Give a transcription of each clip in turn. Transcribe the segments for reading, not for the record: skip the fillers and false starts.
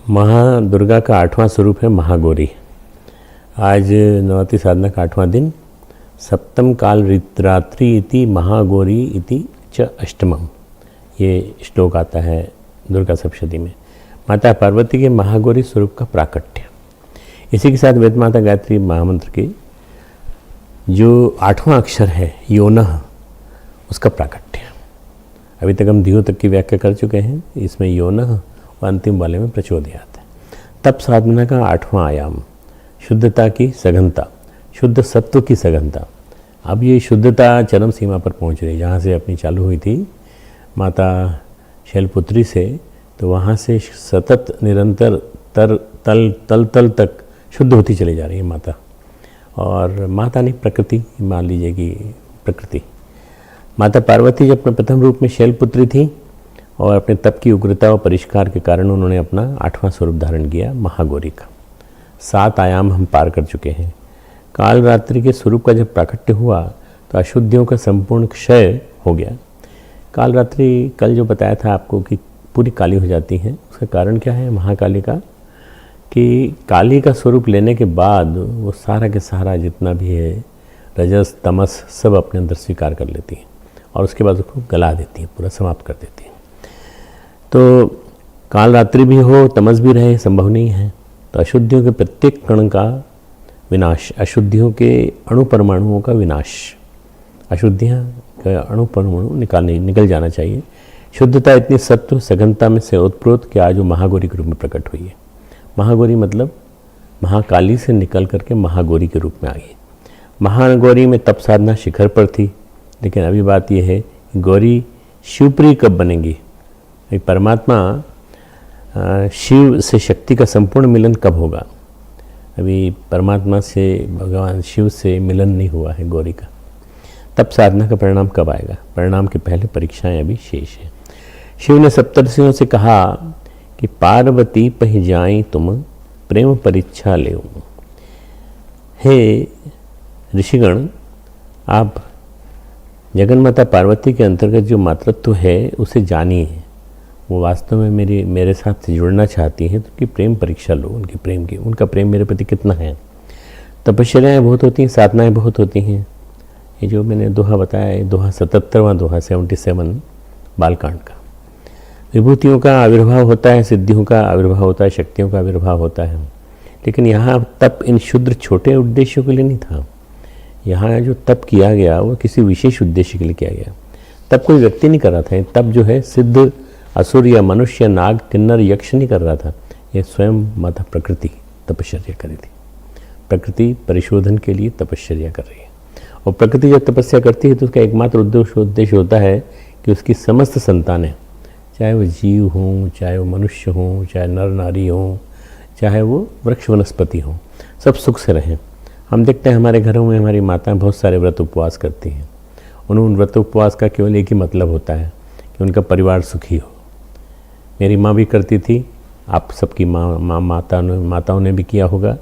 महादुर्गा का 8वां स्वरूप है महागौरी। आज नवरात्रि साधना का 8वां दिन। सप्तम काल रात्रि इति महागौरी इति च अष्टमम, ये श्लोक आता है दुर्गा सप्तशती में। माता पार्वती के महागौरी स्वरूप का प्राकट्य। इसी के साथ वेद माता गायत्री महामंत्र के जो 8वां अक्षर है योनः, उसका प्राकट्य। अभी तक हम धियो तक की व्याख्या कर चुके हैं, इसमें योनः और अंतिम वाले में प्रचोदयात है। तप साधना का 8वां आयाम शुद्धता की सघनता, शुद्ध सत्व की सघनता। अब ये शुद्धता चरम सीमा पर पहुंच रही है। जहाँ से अपनी चालू हुई थी माता शैलपुत्री से, तो वहाँ से सतत निरंतर तल तक शुद्ध होती चली जा रही है माता। और माता नहीं, प्रकृति मान लीजिए कि प्रकृति। माता पार्वती जब अपने प्रथम रूप में शैलपुत्री थी और अपने तप की उग्रता और परिष्कार के कारण उन्होंने अपना 8वां स्वरूप धारण किया महागौरी का। 7 आयाम हम पार कर चुके हैं। काल रात्रि के स्वरूप का जब प्राकट्य हुआ तो अशुद्धियों का संपूर्ण क्षय हो गया। काल रात्रि कल जो बताया था आपको कि पूरी काली हो जाती हैं, उसका कारण क्या है महाकाली का, कि काली का स्वरूप लेने के बाद वो सारा के सारा जितना भी है रजस तमस सब अपने अंदर स्वीकार कर लेती हैं और उसके बाद उसको गला देती हैं, पूरा समाप्त कर देती हैं। तो काल रात्रि भी हो, तमस भी रहे, संभव नहीं है। तो अशुद्धियों के प्रत्येक कण का विनाश, अशुद्धियों के अणु परमाणुओं का विनाश, अशुद्धियाँ का अणु परमाणु निकल जाना चाहिए। शुद्धता इतनी सत्व सघनता में से ओतप्रोत कि आज वो महागौरी के रूप में प्रकट हुई है। महागौरी मतलब महाकाली से निकल करके महागौरी के रूप में आई। महागौरी में तप साधना शिखर पर थी, लेकिन अभी बात यह है कि गौरी शिवप्रिय कब बनेगी, परमात्मा शिव से शक्ति का संपूर्ण मिलन कब होगा। अभी परमात्मा से भगवान शिव से मिलन नहीं हुआ है गौरी का। तप साधना का परिणाम कब आएगा, परिणाम के पहले परीक्षाएं अभी शेष हैं। शिव ने सप्तर्षियों से कहा कि पार्वती पह जाई तुम प्रेम परीक्षा ले। हे ऋषिगण, आप जगन्माता पार्वती के अंतर्गत जो मातृत्व है उसे जानिए। वो वास्तव में मेरे साथ जुड़ना चाहती हैं, तो उनकी प्रेम परीक्षा लो, उनके प्रेम की, उनका प्रेम मेरे प्रति कितना है। तपश्चर्याएँ बहुत होती हैं, साधनाएँ बहुत होती हैं। ये जो मैंने दोहा बताया है, दोहा 77वां दोहा 77 बालकांड का। विभूतियों का आविर्भाव होता है, सिद्धियों का आविर्भाव होता है, शक्तियों का आविर्भाव होता है, लेकिन यहाँ तप इन क्षुद्र छोटे उद्देश्यों के लिए नहीं था। यहाँ जो तप किया गया वो किसी विशेष उद्देश्य के लिए किया गया। तप कोई व्यक्ति नहीं कर रहा था। तप जो है सिद्ध असुर या मनुष्य नाग किन्नर यक्ष नहीं कर रहा था, यह स्वयं माता प्रकृति तपश्चर्या करी थी। प्रकृति परिशोधन के लिए तपश्चर्या कर रही है। और प्रकृति जब तपस्या करती है तो उसका एकमात्र उद्देश्य होता है कि उसकी समस्त संतानें, चाहे वो जीव हों, चाहे वो मनुष्य हों, चाहे नर नारी हों, चाहे वो वृक्ष वनस्पति हों, सब सुख से रहें। हम देखते हैं हमारे घरों में हमारी माताएं बहुत सारे व्रत उपवास करती हैं। उन व्रत उपवास का केवल एक ही मतलब होता है कि उनका परिवार सुखी हो। मेरी माँ भी करती थी, आप सबकी माताओं ने भी किया होगा।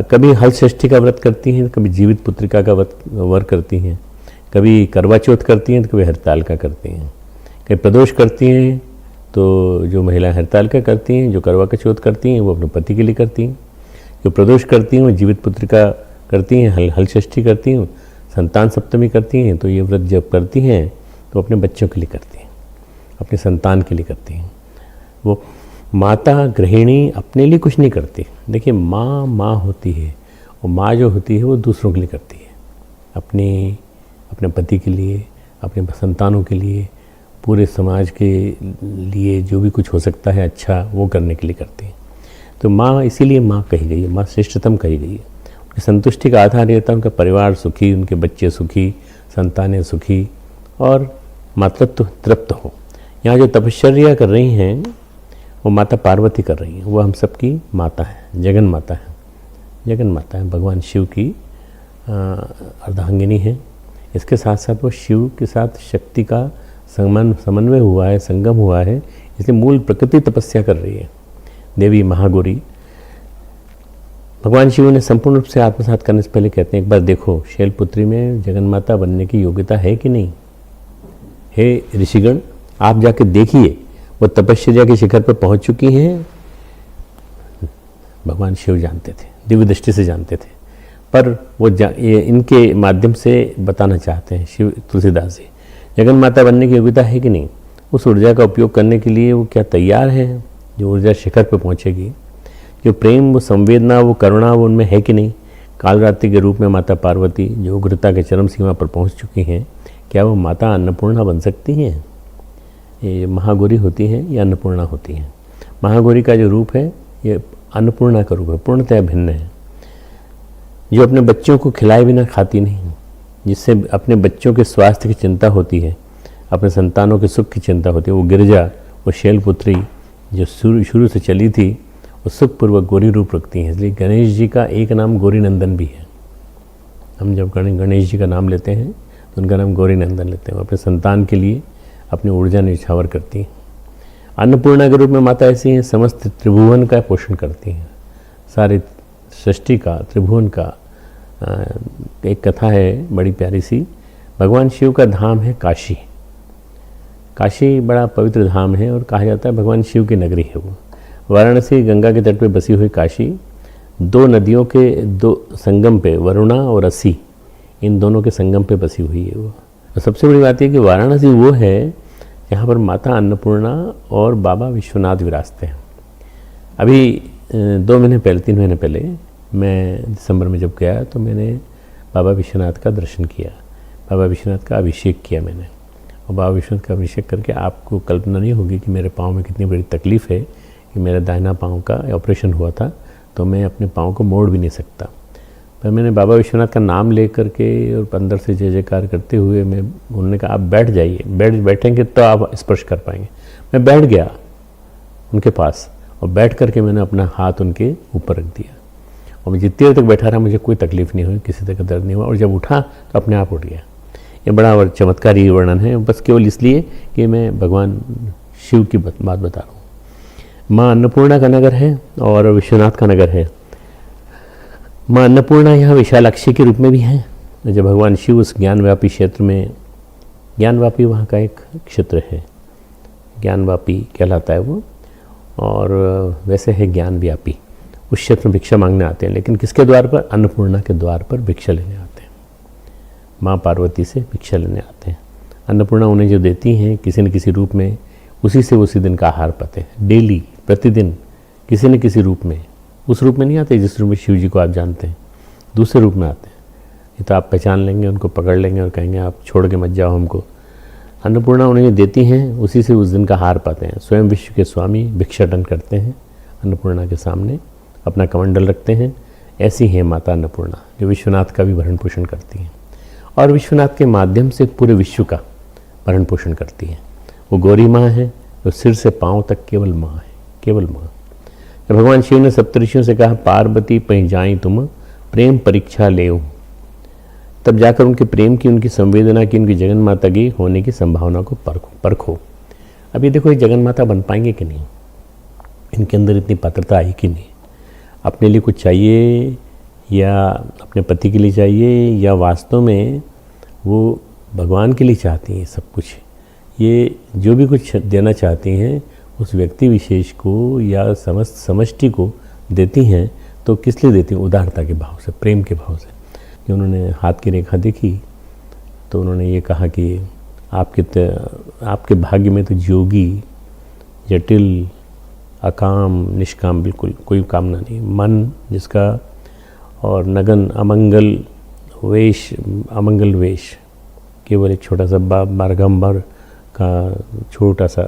कभी हल षष्ठी का व्रत करती हैं, कभी जीवित पुत्रिका का व्रत करती हैं, कभी करवा चौथ करती हैं, तो कभी हरताल का करती हैं, कभी प्रदोष करती हैं। तो जो महिला हरताल का करती हैं, जो करवा चौथ करती हैं, वो अपने पति के लिए करती हैं। जो प्रदोष करती हैं वो जीवित पुत्रिका करती हैं, हल षष्ठी करती हैं, संतान सप्तमी करती हैं। तो ये व्रत जब करती हैं तो अपने बच्चों के लिए करती हैं, अपने संतान के लिए करती हैं। वो माता गृहिणी अपने लिए कुछ नहीं करती। देखिए माँ होती है, और माँ जो होती है वो दूसरों के लिए करती है, अपने पति के लिए, अपने संतानों के लिए, पूरे समाज के लिए जो भी कुछ हो सकता है अच्छा वो करने के लिए करती है। तो माँ इसीलिए माँ कही गई है, माँ श्रेष्ठतम कही गई है। उनकी संतुष्टि का आधार रहता है उनका परिवार सुखी, उनके बच्चे सुखी, संतानें सुखी और मातृत्व तृप्त हो। यहाँ जो तपश्चर्या कर रही हैं वो माता पार्वती कर रही हैं। वो हम सबकी माता है, जगन माता है। जगन माता है, भगवान शिव की अर्धांगिनी है। इसके साथ साथ वो शिव के साथ शक्ति का समन्वय हुआ है, संगम हुआ है, इसलिए मूल प्रकृति तपस्या कर रही है देवी महागौरी। भगवान शिव ने संपूर्ण रूप से आत्मसात करने से पहले कहते हैं एक बार देखो शैलपुत्री में जगन्माता बनने की योग्यता है कि नहीं। हे ऋषिगण, आप जाके देखिए, वो तपश्चर्या के शिखर पर पहुंच चुकी हैं भगवान शिव जानते थे, दिव्य दृष्टि से जानते थे, पर वो ये इनके माध्यम से बताना चाहते हैं शिव तुलसीदास जी, जगन माता बनने की योग्यता है कि नहीं, उस ऊर्जा का उपयोग करने के लिए वो क्या तैयार है, जो ऊर्जा शिखर पर पहुँचेगी, जो प्रेम, वो संवेदना, वो करुणा, वो उनमें है कि नहीं। कालरात्रि के रूप में माता पार्वती जो उग्रता के चरम सीमा पर पहुंच चुकी हैं, क्या वो माता अन्नपूर्णा बन सकती हैं? ये महागौरी होती हैं या अन्नपूर्णा होती हैं? महागौरी का जो रूप है ये अन्नपूर्णा का रूप है, पूर्णतः भिन्न है, जो अपने बच्चों को खिलाए बिना खाती नहीं, जिससे अपने बच्चों के स्वास्थ्य की चिंता होती है, अपने संतानों के सुख की चिंता होती है। वो गिरजा, वो शैलपुत्री जो शुरू से चली थी, वो सुखपूर्वक गौरी रूप रखती हैं। इसलिए गणेश जी का एक नाम गौरी नंदन भी है। हम जब गणेश जी का नाम लेते हैं तो उनका नाम गौरी नंदन लेते हैं। वो अपने संतान के लिए अपनी ऊर्जा निछावर करती हैं। अन्नपूर्णा के रूप में माता ऐसी हैं, समस्त त्रिभुवन का पोषण करती हैं, सारे सृष्टि का, त्रिभुवन का। एक कथा है बड़ी प्यारी सी, भगवान शिव का धाम है काशी। काशी बड़ा पवित्र धाम है और कहा जाता है भगवान शिव की नगरी है वो। वाराणसी गंगा के तट पे बसी हुई काशी, दो नदियों के दो संगम पे, वरुणा और असी, इन दोनों के संगम पे बसी हुई है वो। और सबसे बड़ी बात यह कि वाराणसी वो है जहाँ पर माता अन्नपूर्णा और बाबा विश्वनाथ विराजते हैं। अभी 2 महीने पहले, 3 महीने पहले मैं दिसंबर में जब गया तो मैंने बाबा विश्वनाथ का दर्शन किया, बाबा विश्वनाथ का अभिषेक किया मैंने। और बाबा विश्वनाथ का अभिषेक करके आपको कल्पना नहीं होगी कि मेरे पाँव में कितनी बड़ी तकलीफ़ है कि मेरा दाहिना पाँव का ऑपरेशन हुआ था, तो मैं अपने पाँव को मोड़ भी नहीं सकता। पर मैंने बाबा विश्वनाथ का नाम ले करके और अंदर से जय जयकार करते हुए मैं, उन्होंने कहा आप बैठ जाइए, बैठेंगे तो आप स्पर्श कर पाएंगे। मैं बैठ गया उनके पास और बैठ करके मैंने अपना हाथ उनके ऊपर रख दिया और मैं जितनी देर तक बैठा रहा मुझे कोई तकलीफ़ नहीं हुई, किसी तरह का दर्द नहीं हुआ। और जब उठा तो अपने आप उठ गया। ये बड़ा चमत्कारी वर्णन है, बस केवल इसलिए कि मैं भगवान शिव की बात बता रहा हूँ। माँ अन्नपूर्णा का नगर है और विश्वनाथ का नगर है। माँ अन्नपूर्णा यहाँ विशालाक्षी के रूप में भी हैं। जब भगवान शिव उस ज्ञानव्यापी क्षेत्र में, ज्ञानव्यापी वहाँ का एक क्षेत्र है, ज्ञानव्यापी कहलाता है वो, और वैसे है ज्ञानव्यापी, उस क्षेत्र में भिक्षा मांगने आते हैं। लेकिन किसके द्वार पर? अन्नपूर्णा के द्वार पर भिक्षा लेने आते हैं। माँ पार्वती से भिक्षा लेने आते हैं। अन्नपूर्णा उन्हें जो देती हैं किसी न किसी रूप में, उसी से उसी दिन का आहार पाते हैं। डेली, प्रतिदिन किसी न किसी रूप में, उस रूप में नहीं आते जिस रूप में शिव जी को आप जानते हैं, दूसरे रूप में आते हैं। ये तो आप पहचान लेंगे, उनको पकड़ लेंगे और कहेंगे आप छोड़ के मत जाओ हमको। अन्नपूर्णा उन्हें देती हैं, उसी से उस दिन का आहार पाते हैं। स्वयं विश्व के स्वामी भिक्षाटन करते हैं अन्नपूर्णा के सामने, अपना कमंडल रखते हैं। ऐसी है माता अन्नपूर्णा जो विश्वनाथ का भी भरण पोषण करती हैं और विश्वनाथ के माध्यम से पूरे विश्व का भरण पोषण करती हैं। वो गौरी माँ है जो सिर से पाँव तक केवल माँ है, केवल माँ। जब भगवान शिव ने सप्तऋषियों से कहा पार्वती पह जाई तुम प्रेम परीक्षा लेओ, तब जाकर उनके प्रेम की, उनकी संवेदना की, उनकी जगन माता की होने की संभावना को परखो। अब ये देखो ये जगन माता बन पाएंगे कि नहीं, इनके अंदर इतनी पात्रता आई कि नहीं, अपने लिए कुछ चाहिए या अपने पति के लिए चाहिए या वास्तव में वो भगवान के लिए चाहती हैं सब कुछ। ये जो भी कुछ देना चाहती हैं उस व्यक्ति विशेष को या समस्त समष्टि को देती हैं, तो किस लिए देती हैं? उदारता के भाव से, प्रेम के भाव से। कि उन्होंने हाथ की रेखा देखी तो उन्होंने ये कहा कि आपके भाग्य में तो जोगी, जटिल, अकाम, निष्काम, बिल्कुल कोई कामना नहीं, मन जिसका, और नगन, अमंगल वेश, केवल एक छोटा सा बारगंबर का छोटा सा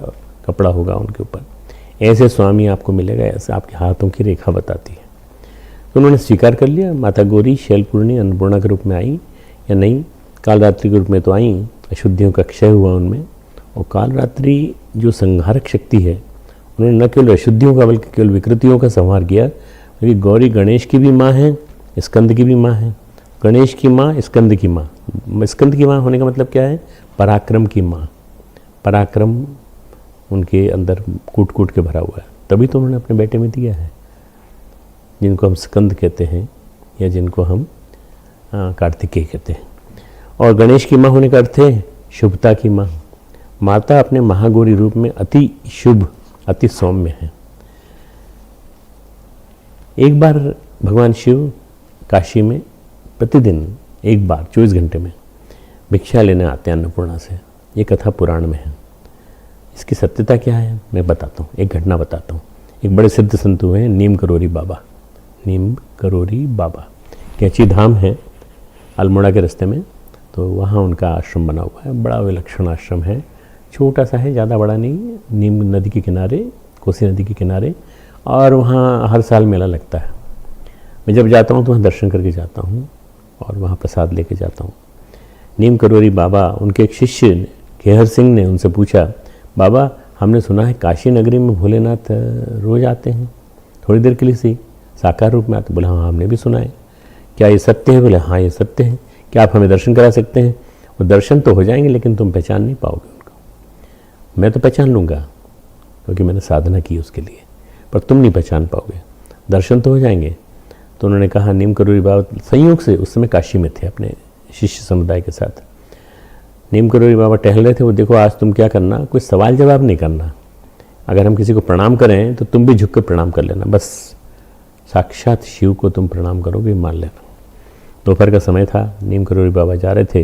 कपड़ा होगा उनके ऊपर। ऐसे स्वामी आपको मिलेगा, ऐसे आपके हाथों की रेखा बताती है। तो उन्होंने स्वीकार कर लिया। माता गौरी शैलपूर्णी अन्नपूर्णा के रूप में आई या नहीं, कालरात्रि के रूप में तो आई, अशुद्धियों का क्षय हुआ उनमें। और कालरात्रि जो संहारक शक्ति है, उन्होंने न केवल अशुद्धियों का बल्कि केवल विकृतियों का संहार किया। क्योंकि गौरी गणेश की भी माँ है, स्कंद की भी माँ है। गणेश की माँ, स्कंद की माँ। स्कंद की माँ होने का मतलब क्या है? पराक्रम की माँ। पराक्रम उनके अंदर कूट कूट के भरा हुआ है, तभी तो उन्होंने अपने बेटे में दिया है, जिनको हम स्कंद कहते हैं या जिनको हम कार्तिकेय कहते हैं। और गणेश की माँ होने का अर्थ है शुभता की माँ। माता अपने महागौरी रूप में अति शुभ, अति सौम्य है। एक बार भगवान शिव काशी में प्रतिदिन एक बार 24 घंटे में भिक्षा लेने आते हैं अन्नपूर्णा से। ये कथा पुराण में है। इसकी सत्यता क्या है मैं बताता हूँ, एक घटना बताता हूँ। एक बड़े सिद्ध संत हुए हैं नीम करोरी बाबा। नीम करोरी बाबा कैची धाम है अल्मोड़ा के रास्ते में, तो वहाँ उनका आश्रम बना हुआ है। बड़ा विलक्षण आश्रम है, छोटा सा है, ज़्यादा बड़ा नहीं, नीम नदी के किनारे, कोसी नदी के किनारे, और वहाँ हर साल मेला लगता है। मैं जब जाता हूँ तो वहाँ दर्शन करके जाता हूँ और वहाँ प्रसाद लेके जाता हूँ। नीम करोरी बाबा, उनके एक शिष्य केहर सिंह ने उनसे पूछा, बाबा हमने सुना है काशी नगरी में भोलेनाथ रोज़ आते हैं, थोड़ी देर के लिए सही, साकार रूप में आते। बोले हाँ हमने भी सुना है, क्या ये सत्य है? बोले हाँ ये सत्य है। क्या आप हमें दर्शन करा सकते हैं? वो दर्शन तो हो जाएंगे लेकिन तुम पहचान नहीं पाओगे उनको। मैं तो पहचान लूँगा क्योंकि मैंने साधना की उसके लिए, पर तुम नहीं पहचान पाओगे। दर्शन तो हो जाएंगे। तो उन्होंने कहा, नीम करोरी बाबा संयोग से उस समय काशी में थे अपने शिष्य समुदाय के साथ। नीम करोरी बाबा टहल रहे थे। वो देखो आज तुम क्या करना, कोई सवाल जवाब नहीं करना। अगर हम किसी को प्रणाम करें तो तुम भी झुक कर प्रणाम कर लेना, बस साक्षात शिव को तुम प्रणाम करोगे मान लेना। दोपहर का समय था, नीम करोरी बाबा जा रहे थे।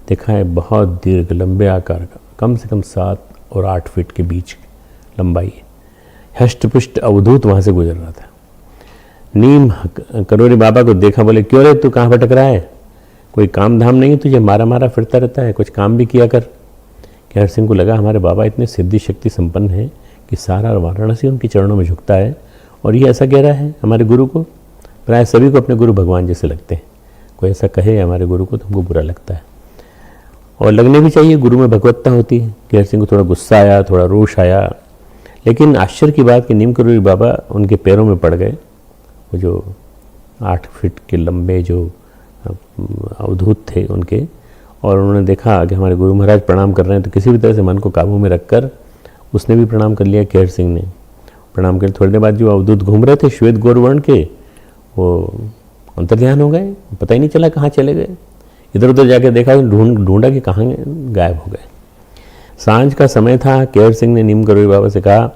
देखा है बहुत दीर्घ लंबे आकार का, कम से कम 7 और 8 फीट के बीच लंबाई, हष्ट पुष्ट अवधूत वहाँ से गुजर रहा था। नीम करोरी बाबा को देखा, बोले क्यों रे तू कहाँ भटक रहा है? कोई काम धाम नहीं तुझे, मारा मारा फिरता रहता है, कुछ काम भी किया कर। केहर सिंह को लगा हमारे बाबा इतने सिद्धि शक्ति संपन्न हैं कि सारा वाराणसी उनके चरणों में झुकता है, और ये ऐसा कह रहा है हमारे गुरु को। प्राय सभी को अपने गुरु भगवान जैसे लगते हैं, कोई ऐसा कहे हमारे गुरु को तो हमको बुरा लगता है, और लगने भी चाहिए, गुरु में भगवत्ता होती है। केहर सिंह को थोड़ा गुस्सा आया, थोड़ा रोष आया, लेकिन आश्चर्य की बात कि नीम करोरी बाबा उनके पैरों में पड़ गए। वो जो 8 फीट के लंबे जो अवधूत थे उनके, और उन्होंने देखा कि हमारे गुरु महाराज प्रणाम कर रहे हैं, तो किसी भी तरह से मन को काबू में रखकर उसने भी प्रणाम कर लिया। केहर सिंह ने प्रणाम कर, थोड़ी देर बाद जो अवधूत घूम रहे थे श्वेत गौरवर्ण के, वो अंतर्ध्यान हो गए, पता ही नहीं चला कहाँ चले गए। इधर उधर जाके देखा, ढूंढा कि कहाँ गायब हो गए। सांझ का समय था। केहर सिंह ने नीम करोरी बाबा से कहा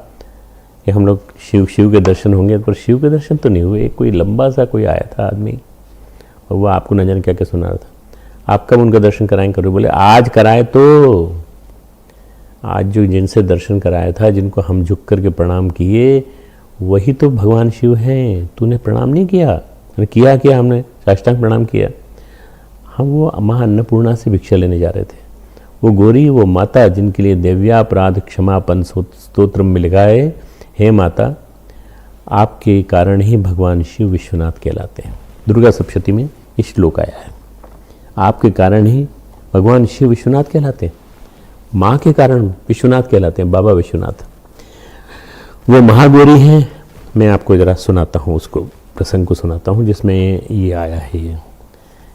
कि हम लोग शिव के दर्शन होंगे, पर शिव के दर्शन तो नहीं हुए। कोई लंबा सा कोई आया था आदमी, और वो आपको न जाने क्या क्या सुना रहा था। आप कब उनका दर्शन कराएंगे? करो। बोले आज कराए, तो आज जो जिनसे दर्शन कराया था, जिनको हम झुक करके प्रणाम किए, वही तो भगवान शिव हैं। तूने प्रणाम नहीं किया? किया हमने साष्टांग प्रणाम किया। हम वो माँ अन्नपूर्णा से भिक्षा लेने जा रहे थे। वो गोरी, वो माता जिनके लिए देव्यापराध क्षमापन स्तोत्र में लिखा है, हे माता आपके कारण ही भगवान शिव विश्वनाथ कहलाते हैं। दुर्गा सप्तशती में इस श्लोक आया है, आपके कारण ही भगवान शिव विश्वनाथ कहलाते हैं। माँ के कारण विश्वनाथ कहलाते हैं, बाबा विश्वनाथ। वो महागौरी हैं। मैं आपको ज़रा सुनाता हूँ, उसको प्रसंग को सुनाता हूँ जिसमें ये आया है।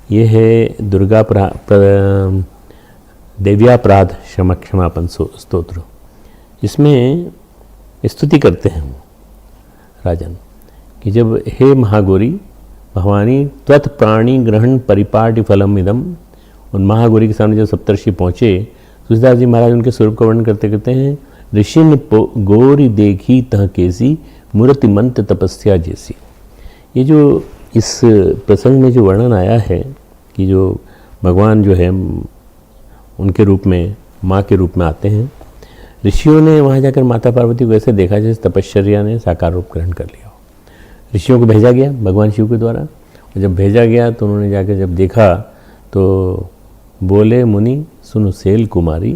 ये है दुर्गा देव्यापराध क्षमापन स्तोत्र। इसमें स्तुति करते हैं राजन कि जब हे महागौरी भवानी त्वत् प्राणी ग्रहण परिपाटि फलम इदम। उन महागौरी के सामने जब सप्तर्षि पहुँचे, तुलसीदास जी महाराज उनके स्वरूप का वर्णन करते कहते हैं, ऋषि ने गौरी देखी तह केसी मूर्ति मंत्र तपस्या जैसी। ये जो इस प्रसंग में जो वर्णन आया है कि जो भगवान जो है उनके रूप में, माँ के रूप में आते हैं। ऋषियों ने वहाँ जाकर माता पार्वती को ऐसे देखा जैसे तपश्चर्या ने साकार रूप ग्रहण कर लिया हो। ऋषियों को भेजा गया भगवान शिव के द्वारा, और जब भेजा गया तो उन्होंने जाकर जब देखा तो बोले, मुनि सुनो सेल कुमारी।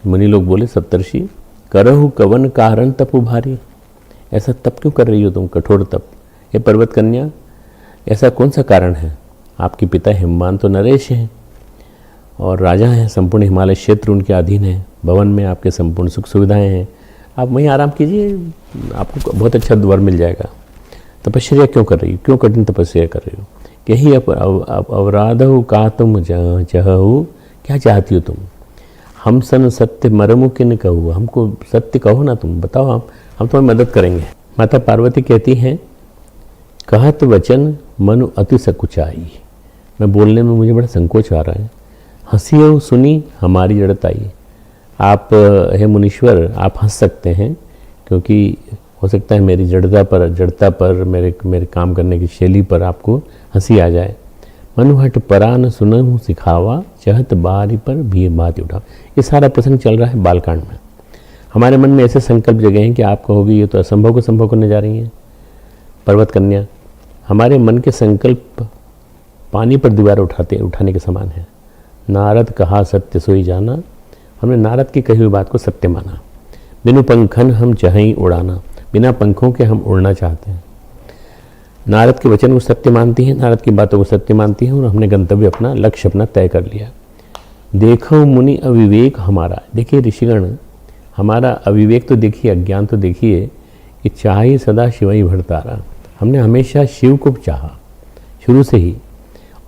मुनि लोग बोले, सप्तर्षि करहु कवन कारण तपु भारी। ऐसा तप क्यों कर रही हो तुम, कठोर तप? ये पर्वत कन्या, ऐसा कौन सा कारण है? आपके पिता हिमवान तो नरेश हैं और राजा हैं, संपूर्ण हिमालय क्षेत्र उनके अधीन है, भवन में आपके संपूर्ण सुख सुविधाएं हैं, आप वहीं आराम कीजिए, आपको बहुत अच्छा वर मिल जाएगा। तपस्या क्यों कर रही हो, क्यों कठिन तपस्या कर रही हो? यही अवराध हो का तुम चाहो, क्या चाहती हो तुम? हम सन सत्य मरमु किन कहो, हमको सत्य कहो ना, तुम बताओ, हम तुम्हारी मदद करेंगे। माता पार्वती कहती हैं, कहत वचन मनु अति सकुचाई। मैं बोलने में मुझे बड़ा संकोच आ रहा है। हंसी हो सुनी हमारी जड़त आई। आप हे मुनीश्वर, आप हंस सकते हैं क्योंकि हो सकता है मेरी जड़ता पर मेरे काम करने की शैली पर आपको हंसी आ जाए। मनुहट परान सुनहु सिखावा, चहत बारी पर भी बात उठा। ये सारा प्रसंग चल रहा है बालकांड में। हमारे मन में ऐसे संकल्प जगह हैं कि आप कहोगे ये तो असंभव को संभव करने जा रही हैं पर्वत कन्या। हमारे मन के संकल्प पानी पर दीवार उठाने के समान है। नारद कहा सत्य सोई जाना, हमने नारद की कही हुई बात को सत्य माना। बिनु पंखन हम चाहें उड़ाना, बिना पंखों के हम उड़ना चाहते हैं। नारद के वचन को सत्य मानती हैं, नारद की बातों को सत्य मानती हैं और हमने गंतव्य अपना लक्ष्य अपना तय कर लिया। देखो मुनि अविवेक हमारा, देखिए ऋषिगण हमारा अविवेक तो देखिए, अज्ञान तो देखिए कि चाहे सदा शिव ही भरतारा। हमने हमेशा शिव को चाहा शुरू से ही,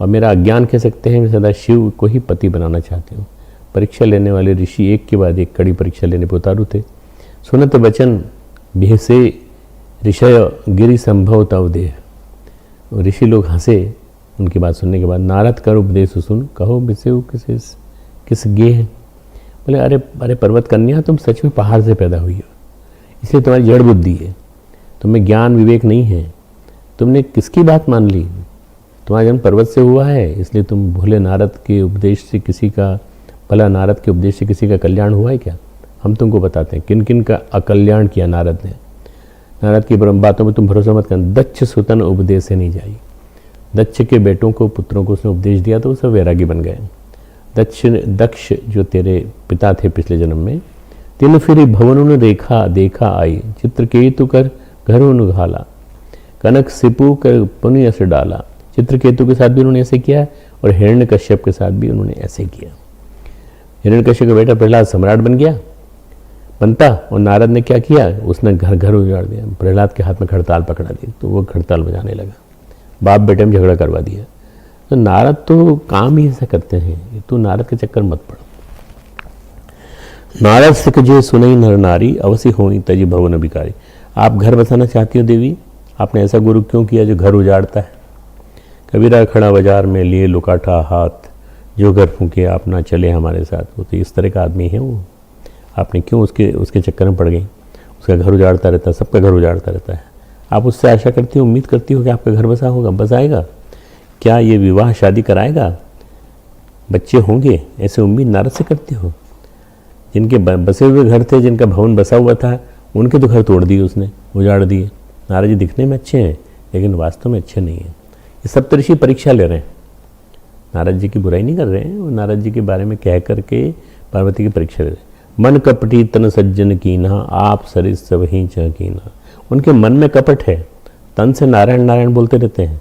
और मेरा अज्ञान कह सकते हैं मैं सदा शिव को ही पति बनाना चाहती हूँ। परीक्षा लेने वाले ऋषि एक के बाद एक कड़ी परीक्षा लेने पर उतारू थे। सुनत वचन भेसे ऋषय गिरि संभव तव देह। ऋषि लोग हंसे उनकी बात सुनने के बाद। नारद कर उपदेश सुन, कहो बिसे किस गेह। बोले अरे पर्वत कन्या, तुम सच में पहाड़ से पैदा हुई हो, इसलिए तुम्हारी जड़ बुद्धि है, तुम्हें ज्ञान विवेक नहीं है। तुमने किसकी बात मान ली? तुम्हारा जन्म पर्वत से हुआ है, इसलिए तुम भोले नारद के उपदेश से किसी का भला नारद के उपदेश से किसी का कल्याण हुआ है क्या? हम तुमको बताते हैं किन किन का अकल्याण किया नारद ने। नारद की बातों में तुम भरोसा मत करना। दक्ष सुतन उपदेश से नहीं जाई। दक्ष के बेटों को पुत्रों को उसने उपदेश दिया तो वो सब वैरागी बन गए। दक्ष जो तेरे पिता थे पिछले जन्म में, तीन फिर भवनुन देखा आई, चित्रकेतु कर घरों घाला, कनक सिपु कर पुण्य से डाला। चित्रकेतु के साथ भी उन्होंने ऐसे किया और हिरण्यकश्यप के साथ भी उन्होंने ऐसे किया। हिरण्यकश्यप का बेटा प्रहलाद सम्राट बनता और नारद ने क्या किया, उसने घर उजाड़ दिया। प्रहलाद के हाथ में खड़ताल पकड़ा दी तो वो खड़ताल बजाने लगा, बाप बेटे में झगड़ा करवा दिया। तो नारद तो काम ही ऐसा करते हैं, तू नारद के चक्कर मत पड़। नारद सिख जे सुनई नर नारी, अवश्य होई तजी भवन बिकारी। आप घर बसाना चाहती हो देवी, आपने ऐसा गुरु क्यों किया जो घर उजाड़ता है? कबीरा खड़ा बाजार में लिए लुकाठा हाथ, जो घर फूके आप ना चले हमारे साथ। वो तो इस तरह का आदमी है वो। आपने क्यों उसके चक्कर में पड़ गई? उसका घर उजाड़ता रहता है, सबका घर उजाड़ता रहता है। आप उससे आशा करती हो, उम्मीद करती हो कि आपका घर बसाएगा? क्या ये विवाह शादी कराएगा? बच्चे होंगे? ऐसे उम्मीद नारद से करती हो? जिनके बसे हुए घर थे, जिनका भवन बसा हुआ था, उनके तो घर तोड़ दिए उसने, उजाड़ दिए। नारद जी दिखने में अच्छे हैं लेकिन वास्तव में अच्छे नहीं हैं। ये सप्तऋषि परीक्षा ले रहे हैं, नारद जी की बुराई नहीं कर रहे हैं, वो नारद जी के बारे में कह करके पार्वती की परीक्षा ले रहे हैं। मन कपटी तन सज्जन कीना, आप सरिस सब ही कीना। उनके मन में कपट है, तन से नारायण नारायण बोलते रहते हैं,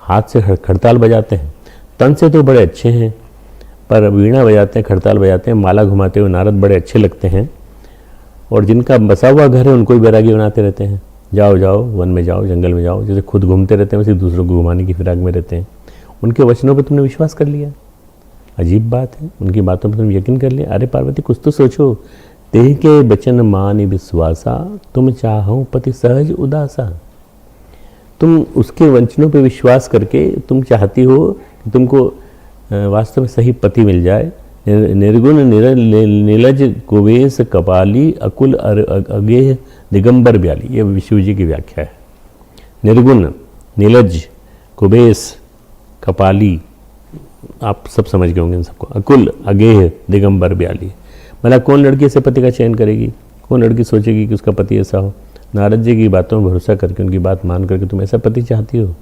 हाथ से खड़ताल बजाते हैं। तन से तो बड़े अच्छे हैं, पर वीणा बजाते हैं, खड़ताल बजाते हैं, माला घुमाते हुए नारद बड़े अच्छे लगते हैं। और जिनका बसा हुआ घर है उनको भी बैरागी बनाते रहते हैं। जाओ जाओ वन में जाओ, जंगल में जाओ, जैसे खुद घूमते रहते हैं वैसे दूसरों को घुमाने की फिराक में रहते हैं। उनके वचनों पर तुमने विश्वास कर लिया, अजीब बात है। उनकी बातों पर तुम यकीन कर लिया। अरे पार्वती कुछ तो सोचो। तेह के बचन मानि विश्वासा, तुम चाहो पति सहज उदासा। तुम उसके वचनों पर विश्वास करके तुम चाहती हो कि तुमको वास्तव में सही पति मिल जाए। निर्गुण नीलज कुवेश कपाली, अकुल अगेह दिगंबर ब्याली। ये शिव जी की व्याख्या है। निर्गुण, नीलज, कुबेश, कपाली, आप सब समझ गए होंगे इन सबको। अकुल अगेह दिगंबर ब्याली। भला कौन लड़की से पति का चयन करेगी? कौन लड़की सोचेगी कि उसका पति ऐसा हो? नारद जी की बातों में भरोसा करके, उनकी बात मान करके तुम ऐसा पति चाहती हो?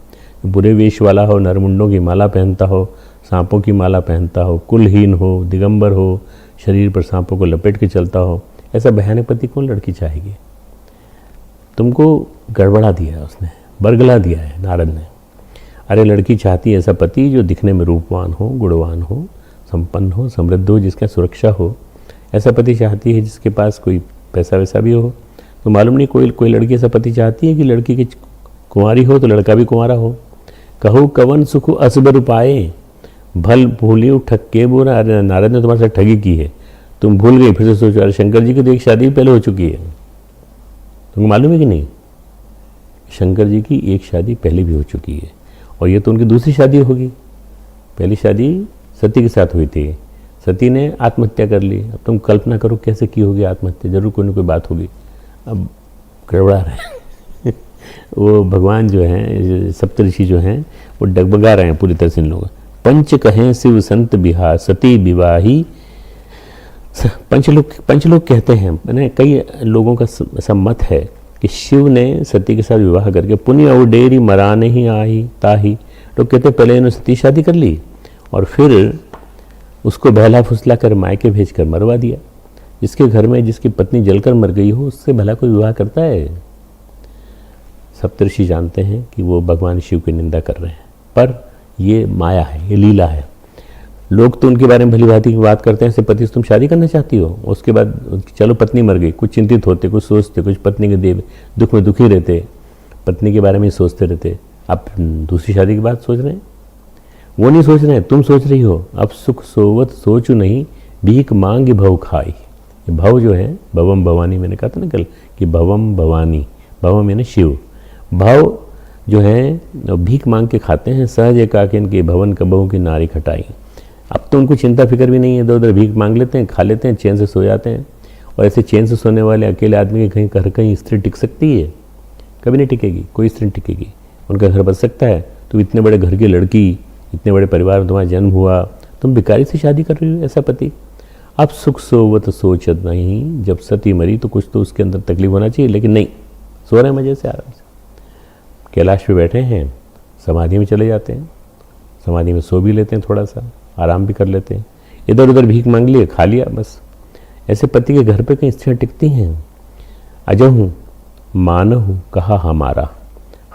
बुरे वेश वाला हो, नरमुंडों की माला पहनता हो, सांपों की माला पहनता हो, कुलहीन हो, दिगंबर हो, शरीर पर सांपों को लपेट के चलता हो, ऐसा भयानक पति कौन लड़की चाहेगी? तुमको गड़बड़ा दिया उसने, बरगला दिया है नारद ने। अरे लड़की चाहती है ऐसा पति जो दिखने में रूपवान हो, गुणवान हो, संपन्न हो, समृद्ध हो, जिसका सुरक्षा हो। ऐसा पति चाहती है जिसके पास कोई पैसा वैसा भी हो। तो मालूम नहीं कोई लड़की ऐसा पति चाहती है कि लड़की की कुंवारी हो तो लड़का भी कुंवारा हो। कहो कवन सुख असबर पाए, भल भूलियो ठक्के बोरा। अरे नारद ने तुम्हारे साथ ठगी की है, तुम भूल गई, फिर से सोचो। अरे शंकर जी की तो एक शादी पहले हो चुकी है, तुमको मालूम है कि नहीं? शंकर जी की एक शादी पहले भी हो चुकी है और ये तो उनकी दूसरी शादी होगी। पहली शादी सती के साथ हुई थी, सती ने आत्महत्या कर ली। अब तुम कल्पना करो कैसे की होगी आत्महत्या, जरूर कोई ना कोई बात होगी। अब गड़बड़ा रहे हैं वो भगवान जो हैं, सप्तऋषि जो हैं, वो डगबगा रहे हैं पूरी तरह से इन लोगों। पंच कहें शिव संत बिहा सती विवाही, पंचलोक कहते हैं। मैंने कई लोगों का ऐसा मत है कि शिव ने सती के साथ विवाह करके पुण्य उडेरी मराने ही आई ताही। लोग कहते हैं पहले इन्होंने सती शादी कर ली और फिर उसको बहला फुसला कर मायके भेज कर मरवा दिया। जिसके घर में जिसकी पत्नी जलकर मर गई हो उससे भला कोई विवाह करता है? सप्तऋषि जानते हैं कि वो भगवान शिव की निंदा कर रहे हैं, पर ये माया है, ये लीला है। लोग तो उनके बारे में भली भांति की बात करते हैं, ऐसे पति से तुम शादी करना चाहती हो, उसके बाद चलो पत्नी मर गई, कुछ चिंतित होते, कुछ सोचते, कुछ पत्नी के देव दुख में दुखी रहते, पत्नी के बारे में ही सोचते रहते। अब दूसरी शादी की बात सोच रहे हैं? वो नहीं सोच रहे हैं, तुम सोच रही हो। अब सुख सोवत सोचू नहीं, भीख मांग भव खाई। भव जो है भवम भवानी, मैंने कहा था ना कल कि भवम भवानी, भवम यानी शिव, भव जो है भीख मांग के खाते हैं। सहज एकाकी इनके भवन कबहू की नारी खटाई। अब तो उनको चिंता फिक्र भी नहीं है, इधर उधर भीख मांग लेते हैं, खा लेते हैं, चैन से सो जाते हैं। और ऐसे चैन से सोने वाले अकेले आदमी के कहीं स्त्री टिक सकती है? कभी नहीं टिकेगी, कोई स्त्री नहीं टिकेगी। उनका घर बच सकता है? तो इतने बड़े घर की लड़की, इतने बड़े परिवार में तुम्हारा जन्म हुआ, तुम भिखारी से शादी कर रही हो, ऐसा पति। अब सुख सोवत सोचत नहीं, जब सती मरी तो कुछ तो उसके अंदर तकलीफ होना चाहिए, लेकिन नहीं, सो रहे हैं मजे से आराम से। कैलाश पे बैठे हैं, समाधि में चले जाते हैं, समाधि में सो भी लेते हैं, थोड़ा सा आराम भी कर लेते हैं। इधर उधर भीख मांग लिए, खा लिया, बस। ऐसे पति के घर पे कहीं स्त्रियाँ टिकती हैं? अजहूँ मानहूँ कहा हमारा,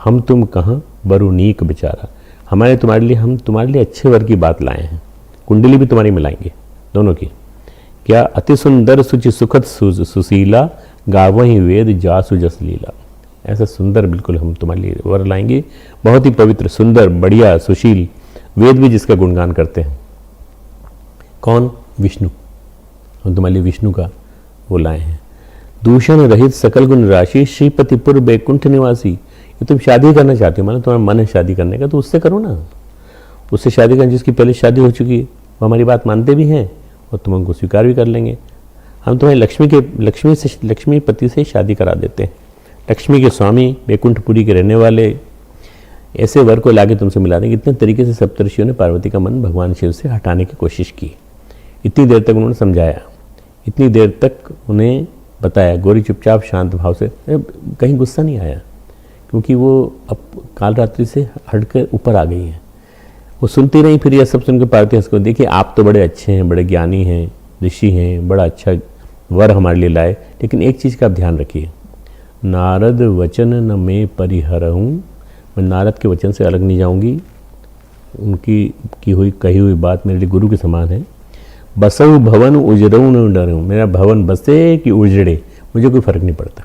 हम तुम कहाँ बरु नीक बेचारा। हमारे तुम्हारे लिए, हम तुम्हारे लिए अच्छे वर की बात लाए हैं, कुंडली भी तुम्हारी मिलाएंगे दोनों की। क्या अति सुंदर सुचि सुखद सुशीला, गावहीं वेद जासु जस लीला। ऐसा सुंदर बिल्कुल हम तुम्हारे लिए वर लाएंगे, बहुत ही पवित्र, सुंदर, बढ़िया, सुशील, वेद भी जिसका गुणगान करते हैं। कौन? विष्णु। हम तुम्हारे लिए विष्णु का वो लाए हैं। दूषण रहित सकल गुण राशि, श्रीपतिपुर बैकुंठ निवासी। ये तुम शादी करना चाहते हो, मानो तुम्हारा मन है शादी करने का, तो उससे करो ना। उससे शादी करना जिसकी पहले शादी हो चुकी है, वो हमारी बात मानते भी हैं और तुम उनको स्वीकार भी कर लेंगे। हम तुम्हें लक्ष्मीपति से शादी करा देते हैं। लक्ष्मी के स्वामी, बैकुंठपुरी के रहने वाले, ऐसे वर को लाके तुमसे मिला देंगे। इतने तरीके से सप्तऋषियों ने पार्वती का मन भगवान शिव से हटाने की कोशिश की। इतनी देर तक उन्होंने समझाया, इतनी देर तक उन्हें बताया। गौरी चुपचाप शांत भाव से, कहीं गुस्सा नहीं आया, क्योंकि वो अब काल रात्रि से हटकर ऊपर आ गई हैं। वो सुनती रही, फिर यह सब सुनकर पार्वती हंस को, देखिए आप तो बड़े अच्छे हैं, बड़े ज्ञानी हैं, ऋषि हैं, बड़ा अच्छा वर हमारे लिए लाए, लेकिन एक चीज़ का आप ध्यान रखिए, नारद वचन न मैं परिहरहूँ। मैं नारद के वचन से अलग नहीं जाऊंगी, उनकी कही हुई बात मेरे लिए गुरु के समान है। बसऊ भवन उजड़ऊ न डरूं, मेरा भवन बसे कि उजड़े, मुझे कोई फर्क नहीं पड़ता।